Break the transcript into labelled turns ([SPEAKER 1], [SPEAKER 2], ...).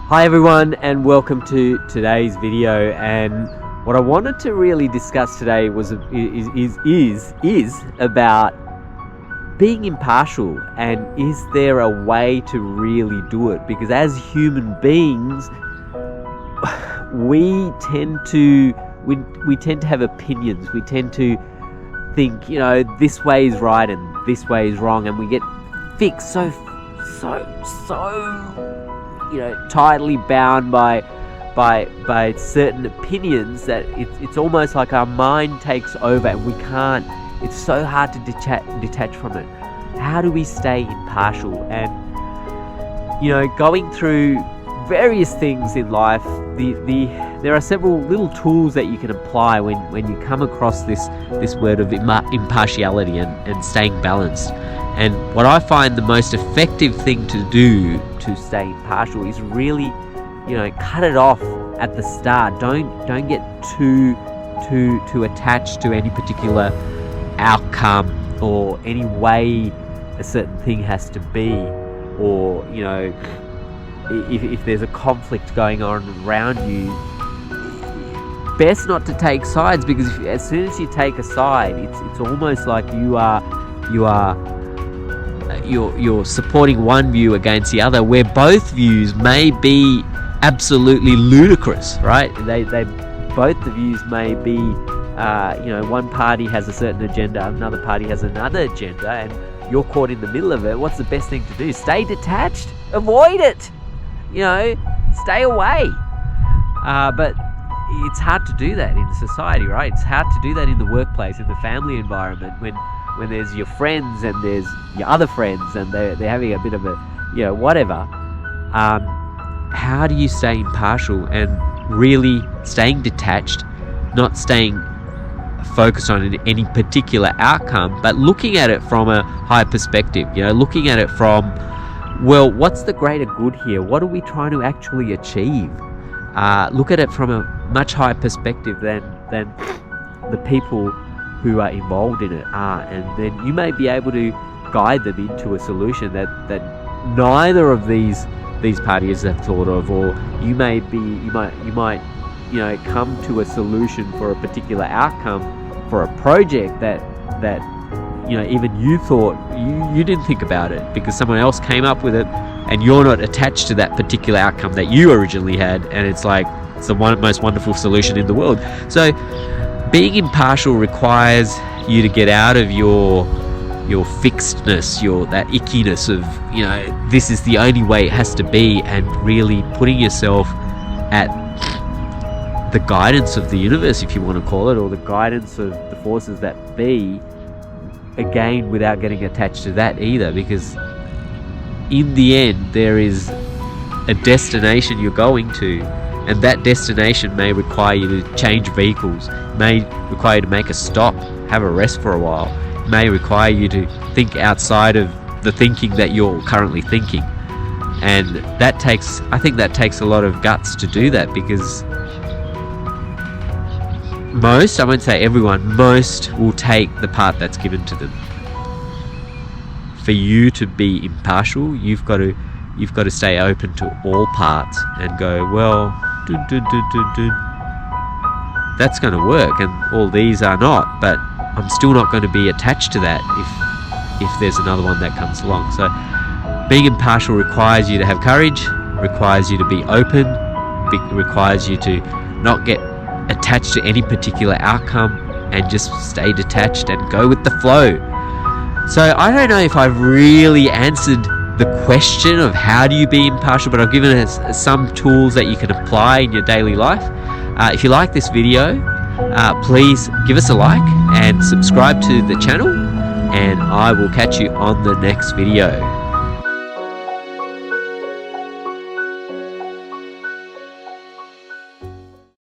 [SPEAKER 1] Hi everyone, and welcome to today's video. And what I wanted to really discuss today is about being impartial, and is there a way to really do it? Because as human beings, we tend to have opinions. We tend to think, this way is right and this way is wrong, and we get fixed so tightly bound by certain opinions that it's almost like our mind takes over, and we can't. It's so hard to detach from it. How do we stay impartial? And going through various things in life, there are several little tools that you can apply when you come across this word of impartiality and staying balanced. And what I find the most effective thing to do to stay impartial is really, cut it off at the start. Don't get too attached to any particular outcome or any way a certain thing has to be, or if there's a conflict going on around you, best not to take sides, because as soon as you take a side, it's almost like you're supporting one view against the other, where both views may be absolutely ludicrous, right? Both the views may be, one party has a certain agenda, another party has another agenda, and you're caught in the middle of it. What's the best thing to do? Stay detached? Avoid it! Stay away. But it's hard to do that in society, right? It's hard to do that in the workplace, in the family environment, when there's your friends and there's your other friends and they're having a bit of a, whatever. How do you stay impartial and really staying detached, not staying focused on any particular outcome, but looking at it from a higher perspective, looking at it from, well, what's the greater good here? What are we trying to actually achieve? Look at it from a much higher perspective than the people who are involved in it are, and then you may be able to guide them into a solution that neither of these parties have thought of, or you might come to a solution for a particular outcome for a project that even you thought you didn't think about it, because someone else came up with it and you're not attached to that particular outcome that you originally had, and it's like it's the most wonderful solution in the world. So being impartial requires you to get out of your fixedness, that ickiness of, this is the only way it has to be, and really putting yourself at the guidance of the universe, if you want to call it, or the guidance of the forces that be, again, without getting attached to that either, because in the end there is a destination you're going to, and that destination may require you to change vehicles, may require you to make a stop, have a rest for a while, may require you to think outside of the thinking that you're currently thinking. And I think that takes a lot of guts to do that, because most, I won't say everyone, most will take the part that's given to them. For you to be impartial, you've got to stay open to all parts and go, well, that's going to work, and all these are not, but I'm still not going to be attached to that if there's another one that comes along. So being impartial requires you to have courage, requires you to be open, requires you to not get attached to any particular outcome, and just stay detached and go with the flow. So I don't know if I've really answered the question of how do you be impartial, but I've given us some tools that you can apply in your daily life. If you like this video, please give us a like and subscribe to the channel, and I will catch you on the next video.